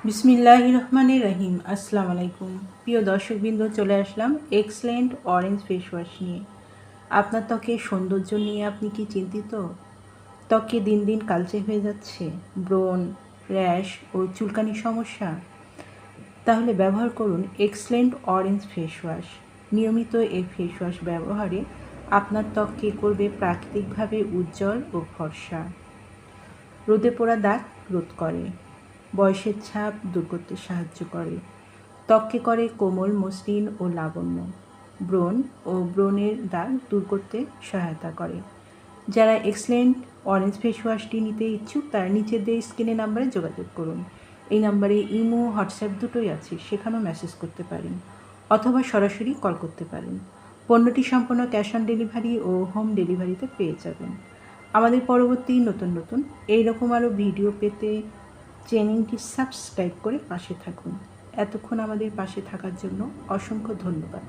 বিসমিল্লাহির রহমানির রহিম। আসসালামু আলাইকুম। প্রিয় দর্শকবৃন্দ, চলে আসলাম এক্সেলেন্ট অরেঞ্জ ফেস ওয়াশ নিয়ে। আপনার ত্বকের সৌন্দর্য নিয়ে আপনি কি চিন্তিত? ত্বকে দিন দিন কালচে হয়ে যাচ্ছে, ব্রণ, র্যাশ ও চুলকানির সমস্যা? তাহলে ব্যবহার করুন এক্সেলেন্ট অরেঞ্জ ফেস ওয়াশ। নিয়মিত এই ফেস ওয়াশ ব্যবহারে আপনার ত্বককে করবে প্রাকৃতিকভাবে উজ্জ্বল ও ফর্সা। রোদে পোড়া দাগ রোধ করে, বয়সের ছাপ দূর করতে সাহায্য করে, ত্বককে করে কোমল, মসৃণ ও লাবণ্য। ব্রণ ও ব্রণের দাগ দূর করতে সহায়তা করে। যারা এক্সেলেন্ট অরেঞ্জ ফেস ওয়াশটি নিতে ইচ্ছুক তারা নিচের দিয়ে স্ক্রিনে নাম্বারে যোগাযোগ করুন। এই নাম্বারে ইমো, হোয়াটসঅ্যাপ দুটোই আছে, সেখানেও মেসেজ করতে পারেন অথবা সরাসরি কল করতে পারেন। পণ্যটি সম্পূর্ণ ক্যাশ অন ডেলিভারি ও হোম ডেলিভারিতে পেয়ে যাবেন। আমাদের পরবর্তী নতুন এইরকম আরও ভিডিও পেতে চ্যানেলটি সাবস্ক্রাইব করে পাশে থাকুন। এতক্ষণ আমাদের পাশে থাকার জন্য অসংখ্য ধন্যবাদ।